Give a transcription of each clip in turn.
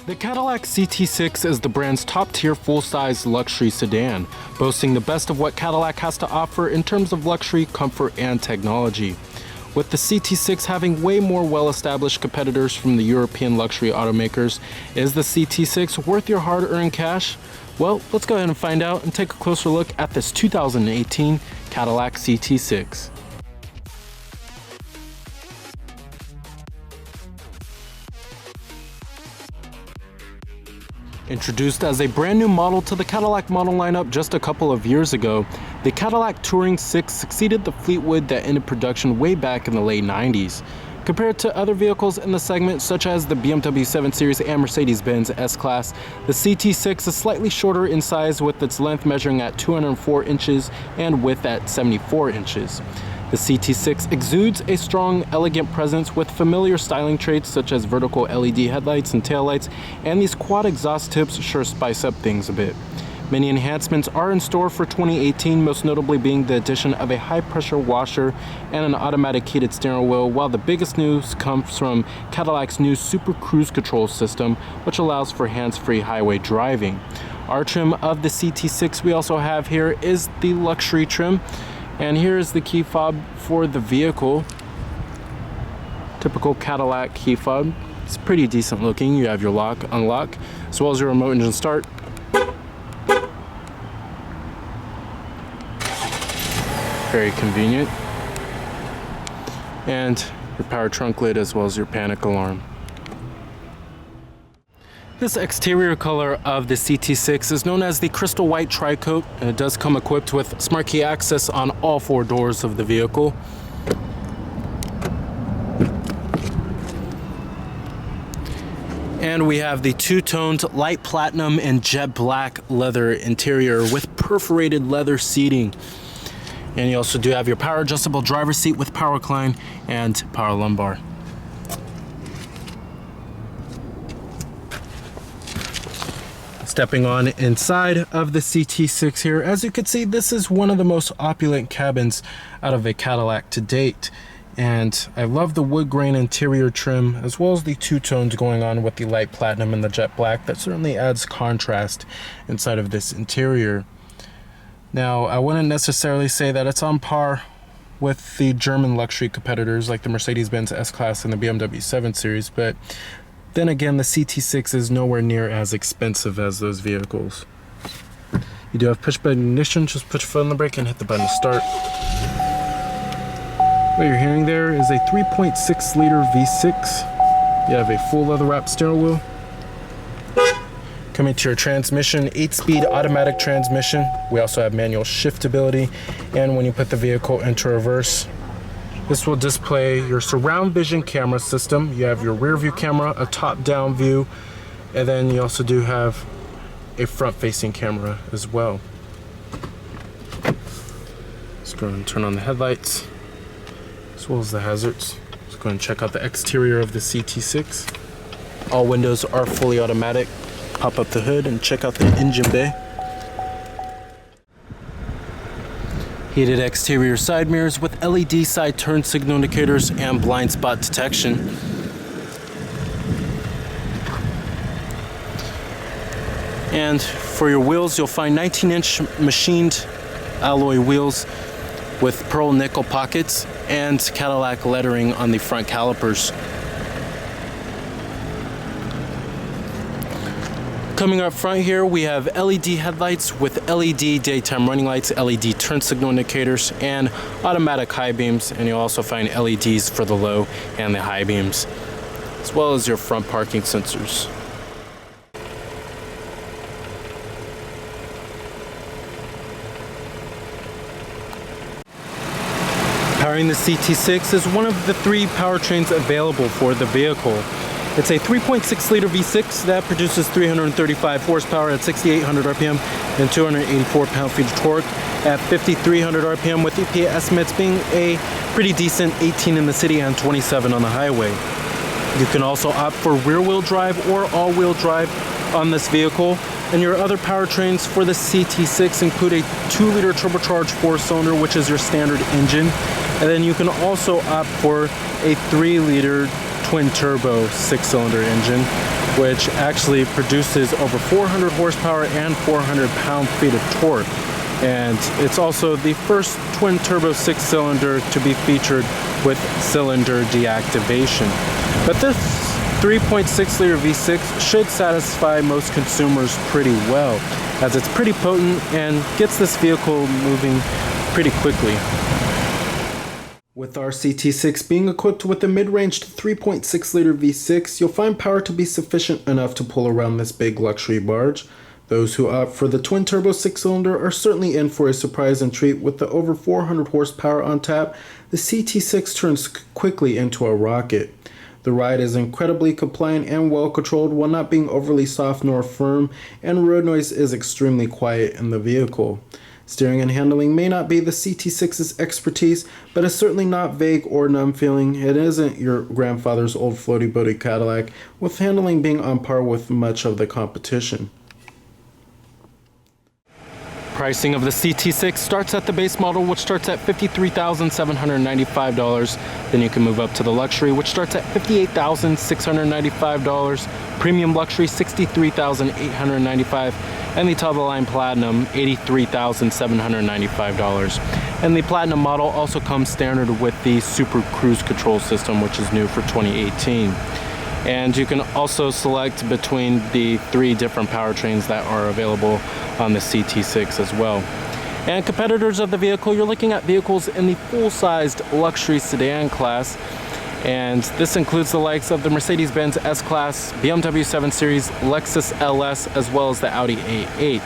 The Cadillac CT6 is the brand's top-tier full-size luxury sedan, boasting the best of what Cadillac has to offer in terms of luxury, comfort, and technology. With the CT6 having way more well-established competitors from the European luxury automakers, is the CT6 worth your hard-earned cash? Well, let's go ahead and find out and take a closer look at this 2018 Cadillac CT6. Introduced as a brand new model to the Cadillac model lineup just a couple of years ago, the Cadillac Touring 6 succeeded the Fleetwood that ended production way back in the late 90s. Compared to other vehicles in the segment such as the BMW 7 Series and Mercedes-Benz S-Class, the CT6 is slightly shorter in size with its length measuring at 204 inches and width at 74 inches. The CT6 exudes a strong, elegant presence with familiar styling traits such as vertical LED headlights and taillights, and these quad exhaust tips sure spice up things a bit. Many enhancements are in store for 2018, most notably being the addition of a high-pressure washer and an automatic heated steering wheel, while the biggest news comes from Cadillac's new Super Cruise Control system, which allows for hands-free highway driving. Our trim of the CT6 we also have here is the luxury trim. And here is the key fob for the vehicle. Typical Cadillac key fob. It's pretty decent looking. You have your lock, unlock, as well as your remote engine start. Very convenient. And your power trunk lid as well as your panic alarm. This exterior color of the CT6 is known as the Crystal White Tri-Coat, and it does come equipped with smart key access on all four doors of the vehicle. And we have the two-toned light platinum and jet black leather interior with perforated leather seating. And you also do have your power adjustable driver's seat with power recline and power lumbar. Stepping on inside of the CT6 here, as you can see, this is one of the most opulent cabins out of a Cadillac to date. And I love the wood grain interior trim, as well as the two-tones going on with the light platinum and the jet black. That certainly adds contrast inside of this interior. Now, I wouldn't necessarily say that it's on par with the German luxury competitors like the Mercedes-Benz S-Class and the BMW 7 Series, but then again, the CT6 is nowhere near as expensive as those vehicles. You do have push button ignition, just put your foot on the brake and hit the button to start. What you're hearing there is a 3.6 liter V6. You have a full leather wrapped steering wheel. Coming to your transmission, 8-speed automatic transmission. We also have manual shiftability, and when you put the vehicle into reverse, this will display your surround vision camera system. You have your rear view camera, a top-down view, and then you also do have a front-facing camera as well. Let's go and turn on the headlights, as well as the hazards. Let's go and check out the exterior of the CT6. All windows are fully automatic. Pop up the hood and check out the engine bay. Heated exterior side mirrors with LED side turn signal indicators and blind spot detection. And for your wheels, you'll find 19-inch machined alloy wheels with pearl nickel pockets and Cadillac lettering on the front calipers. Coming up front here, we have LED headlights with LED daytime running lights, LED turn signal indicators, and automatic high beams, and you'll also find LEDs for the low and the high beams, as well as your front parking sensors. Powering the CT6 is one of the three powertrains available for the vehicle. It's a 3.6 liter V6 that produces 335 horsepower at 6,800 RPM and 284 pound-feet of torque at 5,300 RPM, with EPA estimates being a pretty decent 18 in the city and 27 on the highway. You can also opt for rear-wheel drive or all-wheel drive on this vehicle. And your other powertrains for the CT6 include a 2-liter turbocharged 4-cylinder, which is your standard engine. And then you can also opt for a 3-liter twin-turbo 6-cylinder engine, which actually produces over 400 horsepower and 400 pound-feet of torque. And it's also the first twin-turbo 6-cylinder to be featured with cylinder deactivation. But this 3.6-liter V6 should satisfy most consumers pretty well, as it's pretty potent and gets this vehicle moving pretty quickly. With our CT6 being equipped with a mid-range 3.6-liter V6, you'll find power to be sufficient enough to pull around this big luxury barge. Those who opt for the twin-turbo 6-cylinder are certainly in for a surprise and treat. With the over 400 horsepower on tap, the CT6 turns quickly into a rocket. The ride is incredibly compliant and well controlled while not being overly soft nor firm, and road noise is extremely quiet in the vehicle. Steering and handling may not be the CT6's expertise, but it's certainly not vague or numb feeling. It isn't your grandfather's old floaty boaty Cadillac, with handling being on par with much of the competition. Pricing of the CT6 starts at the base model, which starts at $53,795. Then you can move up to the luxury, which starts at $58,695. Premium luxury, $63,895. And the top of the line platinum, $83,795. And the platinum model also comes standard with the Super Cruise Control system, which is new for 2018. And you can also select between the 3 different powertrains that are available on the CT6 as well. And competitors of the vehicle, you're looking at vehicles in the full-sized luxury sedan class. And this includes the likes of the Mercedes-Benz S-Class, BMW 7 Series, Lexus LS, as well as the Audi A8.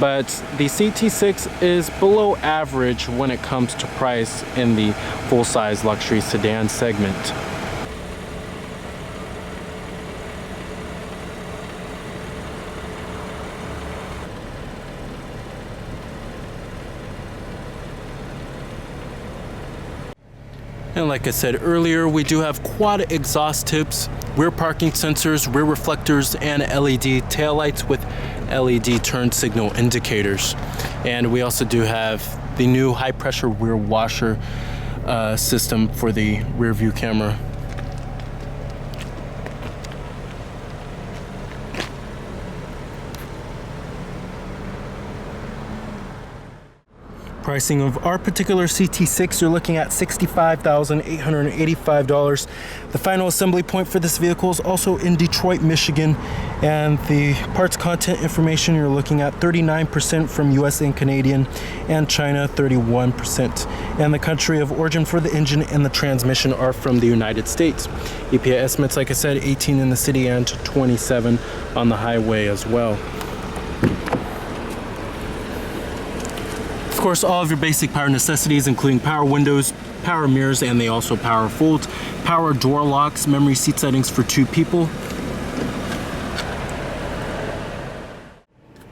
But the CT6 is below average when it comes to price in the full-size luxury sedan segment. And like I said earlier, we do have quad exhaust tips, rear parking sensors, rear reflectors, and LED taillights with LED turn signal indicators. And we also do have the new high pressure rear washer system for the rear view camera. Pricing of our particular CT6, you're looking at $65,885. The final assembly point for this vehicle is also in Detroit, Michigan, and the parts content information, you're looking at 39% from US and Canadian, and China 31%. And the country of origin for the engine and the transmission are from the United States. EPA estimates, like I said, 18 in the city and 27 on the highway as well. Of course, all of your basic power necessities, including power windows, power mirrors, and they also power folds, power door locks, memory seat settings for 2 people.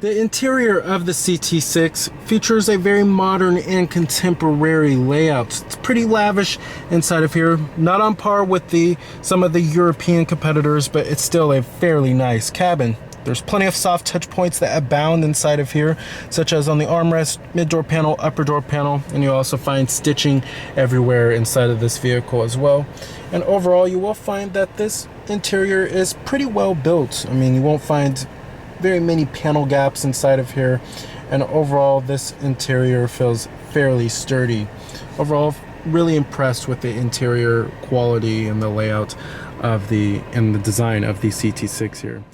The interior of the CT6 features a very modern and contemporary layout. It's pretty lavish inside of here, not on par with some of the European competitors, but it's still a fairly nice cabin. There's plenty of soft touch points that abound inside of here, such as on the armrest, mid-door panel, upper door panel, and you'll also find stitching everywhere inside of this vehicle as well. And overall, you will find that this interior is pretty well built. I mean, you won't find very many panel gaps inside of here, and overall, this interior feels fairly sturdy. Overall, really impressed with the interior quality and the layout of the design of the CT6 here.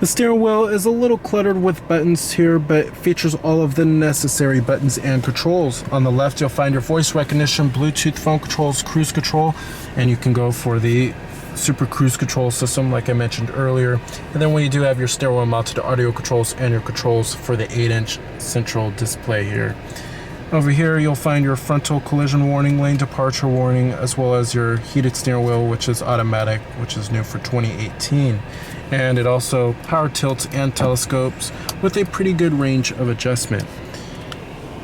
The steering wheel is a little cluttered with buttons here, but features all of the necessary buttons and controls. On the left, you'll find your voice recognition, Bluetooth phone controls, cruise control, and you can go for the Super Cruise Control system like I mentioned earlier. And then you do have your steering wheel mounted audio controls and your controls for the 8-inch central display here. Over here, you'll find your frontal collision warning, lane departure warning, as well as your heated steering wheel, which is automatic, which is new for 2018. And it also power tilts and telescopes with a pretty good range of adjustment.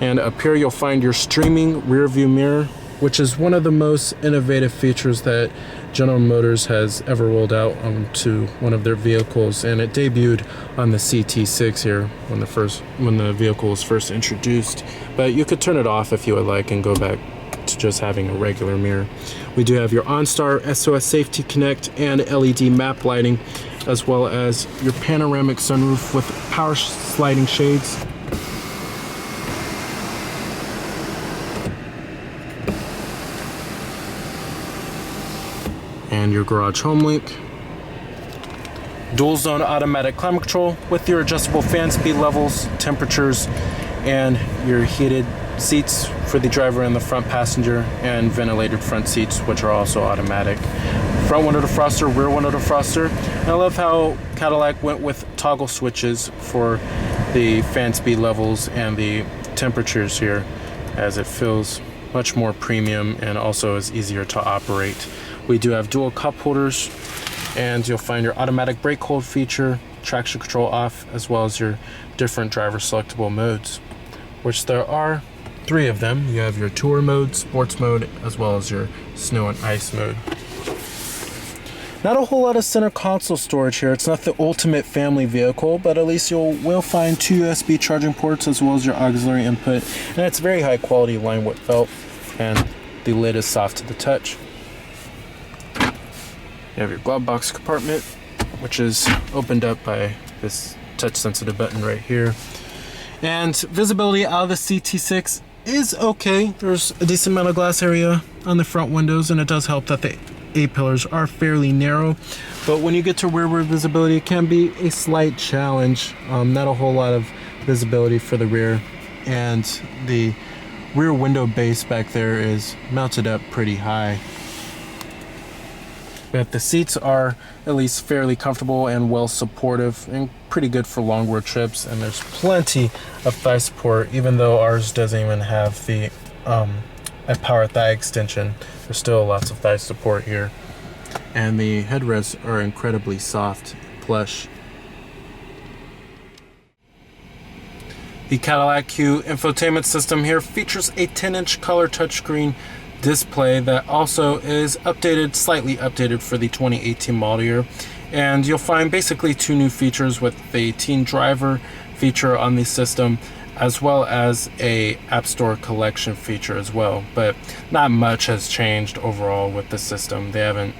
And up here, you'll find your streaming rear view mirror, which is one of the most innovative features that General Motors has ever rolled out onto one of their vehicles, and it debuted on the CT6 here when the vehicle was first introduced. But you could turn it off if you would like and go back to just having a regular mirror. We do have your OnStar SOS Safety Connect and LED map lighting, as well as your panoramic sunroof with power sliding shades. And your garage home link. Dual zone automatic climate control with your adjustable fan speed levels, temperatures, and your heated seats for the driver and the front passenger, and ventilated front seats, which are also automatic. Front window defroster, rear window defroster. And I love how Cadillac went with toggle switches for the fan speed levels and the temperatures here, as it feels much more premium and also is easier to operate. We do have dual cup holders, and you'll find your automatic brake hold feature, traction control off, as well as your different driver selectable modes, which there are 3 of them. You have your tour mode, sports mode, as well as your snow and ice mode. Not a whole lot of center console storage here. It's not the ultimate family vehicle, but at least you will find 2 USB charging ports as well as your auxiliary input, and it's very high quality line width felt, and the lid is soft to the touch. You have your glove box compartment, which is opened up by this touch sensitive button right here. And visibility out of the CT6 is okay. There's a decent amount of glass area on the front windows, and it does help that the A-pillars are fairly narrow. But when you get to rearward visibility, it can be a slight challenge. Not a whole lot of visibility for the rear, and the rear window base back there is mounted up pretty high. But the seats are at least fairly comfortable and well supportive and pretty good for long road trips, and there's plenty of thigh support, even though ours doesn't even have the a power thigh extension. There's still lots of thigh support here, and the headrests are incredibly soft, plush. The Cadillac CUE infotainment system here features a 10-inch color touchscreen display that also is slightly updated for the 2018 model year, and you'll find basically 2 new features with the teen driver feature on the system, as well as a App Store collection feature as well. But not much has changed overall with the system. They haven't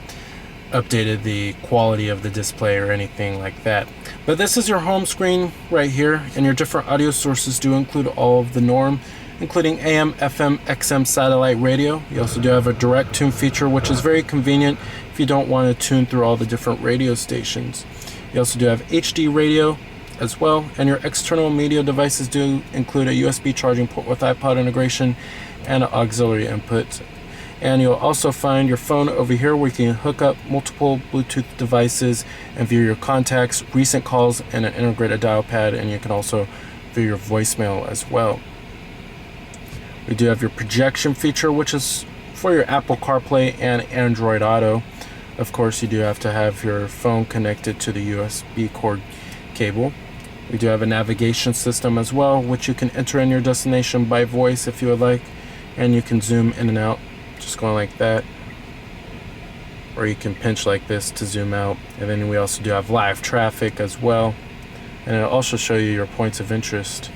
updated the quality of the display or anything like that. But this is your home screen right here, and your different audio sources do include all of the norm, including AM, FM, XM satellite radio. You also do have a direct tune feature, which is very convenient if you don't want to tune through all the different radio stations. You also do have HD radio as well, and your external media devices do include a USB charging port with iPod integration and an auxiliary input. And you'll also find your phone over here, where you can hook up multiple Bluetooth devices and view your contacts, recent calls, and an integrated dial pad, and you can also view your voicemail as well. We do have your projection feature, which is for your Apple CarPlay and Android Auto. Of course, you do have to have your phone connected to the USB cord cable. We do have a navigation system as well, which you can enter in your destination by voice if you would like, and you can zoom in and out, just going like that, or you can pinch like this to zoom out. And then we also do have live traffic as well, and it'll also show you your points of interest.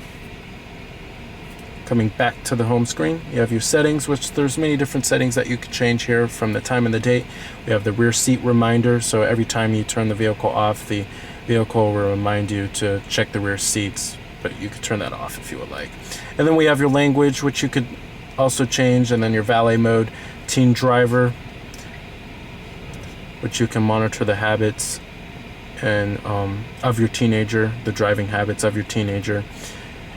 Coming back to the home screen, you have your settings, which there's many different settings that you could change here, from the time and the date. We have the rear seat reminder, so every time you turn the vehicle off, the vehicle will remind you to check the rear seats, but you could turn that off if you would like. And then we have your language, which you could also change, and then your valet mode, teen driver, which you can monitor the habits and of your teenager, the driving habits of your teenager.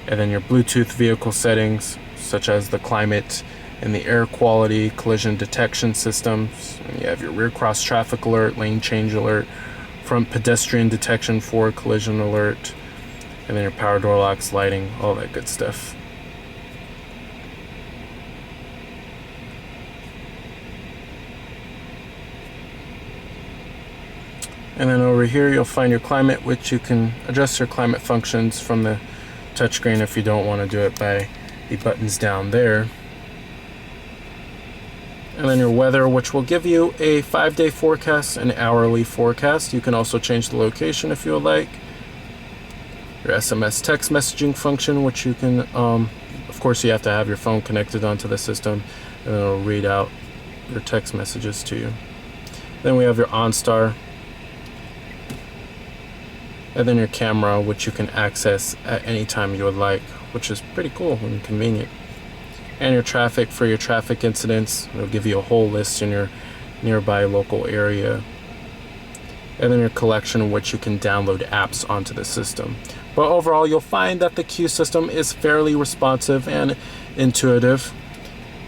And then your Bluetooth vehicle settings, such as the climate and the air quality, collision detection systems. And you have your rear cross traffic alert, lane change alert, front pedestrian detection, forward collision alert, and then your power door locks, lighting, all that good stuff. And then over here you'll find your climate, which you can adjust your climate functions from the touchscreen if you don't want to do it by the buttons down there. And then your weather, which will give you a 5-day forecast, an hourly forecast. You can also change the location if you would like. Your SMS text messaging function, which you can, of course you have to have your phone connected onto the system, and it'll read out your text messages to you. Then we have your OnStar, and then your camera, which you can access at any time you would like, which is pretty cool and convenient. And your traffic for your traffic incidents. It'll give you a whole list in your nearby local area. And then your collection, which you can download apps onto the system. But overall, you'll find that the Q system is fairly responsive and intuitive.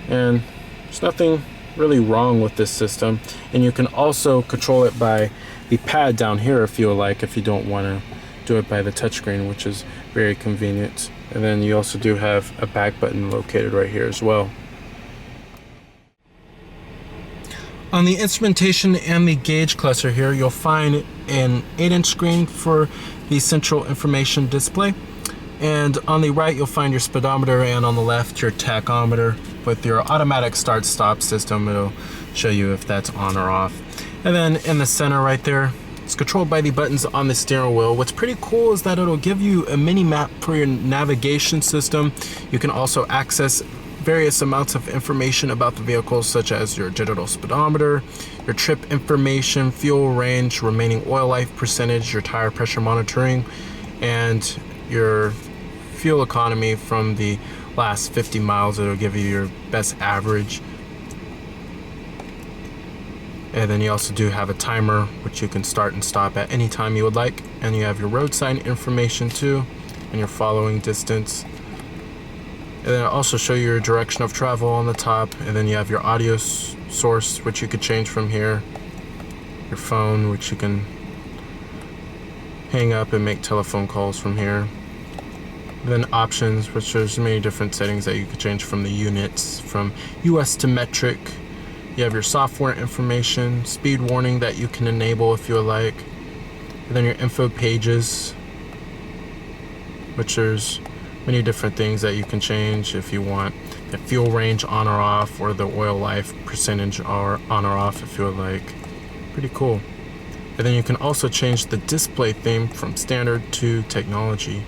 And there's nothing really wrong with this system. And you can also control it by the pad down here if you like, if you don't want to do it by the touchscreen, which is very convenient. And then you also do have a back button located right here as well. On the instrumentation and the gauge cluster here, you'll find an 8-inch screen for the central information display. And on the right, you'll find your speedometer, and on the left, your tachometer. With your automatic start-stop system, it'll show you if that's on or off. And then in the center right there, it's controlled by the buttons on the steering wheel. What's pretty cool is that it'll give you a mini map for your navigation system. You can also access various amounts of information about the vehicle, such as your digital speedometer, your trip information, fuel range, remaining oil life percentage, your tire pressure monitoring, and your fuel economy from the last 50 miles. It'll give you your best average. And then you also do have a timer, which you can start and stop at any time you would like. And you have your road sign information too, and your following distance. And then I'll also show you your direction of travel on the top. And then you have your audio source, which you could change from here. Your phone, which you can hang up and make telephone calls from here. And then options, which there's many different settings that you could change from the units, from US to metric. You have your software information, speed warning that you can enable if you would like. And then your info pages, which there's many different things that you can change if you want the fuel range on or off, or the oil life percentage on or off if you would like. Pretty cool. And then you can also change the display theme from standard to technology.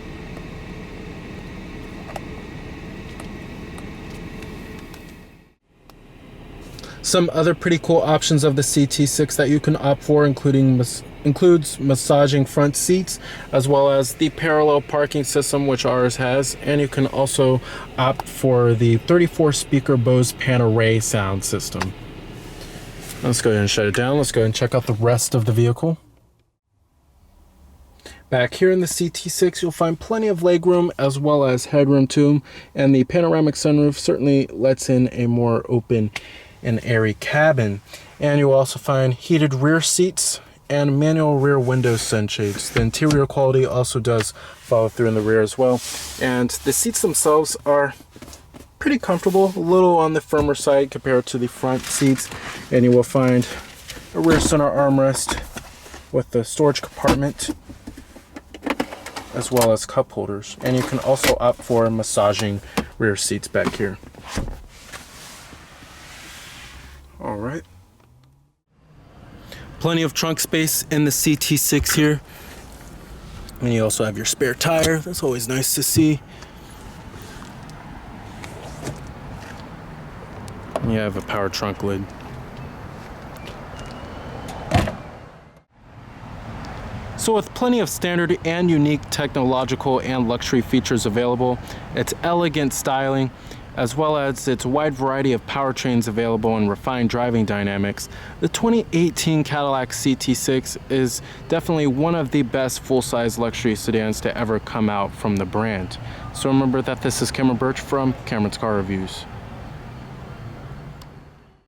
Some other pretty cool options of the CT6 that you can opt for includes massaging front seats, as well as the parallel parking system, which ours has. And you can also opt for the 34 speaker Bose Pan-Array sound system. Let's go ahead and shut it down. Let's go ahead and check out the rest of the vehicle. Back here in the CT6, you'll find plenty of legroom as well as headroom too. And the panoramic sunroof certainly lets in a more open and airy cabin. And you'll also find heated rear seats and manual rear window sunshades. The interior quality also does follow through in the rear as well. And the seats themselves are pretty comfortable, a little on the firmer side compared to the front seats. And you will find a rear center armrest with the storage compartment, as well as cup holders. And you can also opt for massaging rear seats back here. All right. Plenty of trunk space in the CT6 here. And you also have your spare tire. That's always nice to see. And you have a power trunk lid. So with plenty of standard and unique technological and luxury features available, its elegant styling, as well as its wide variety of powertrains available and refined driving dynamics, the 2018 Cadillac CT6 is definitely one of the best full-size luxury sedans to ever come out from the brand. So remember that this is Cameron Birch from Cameron's Car Reviews.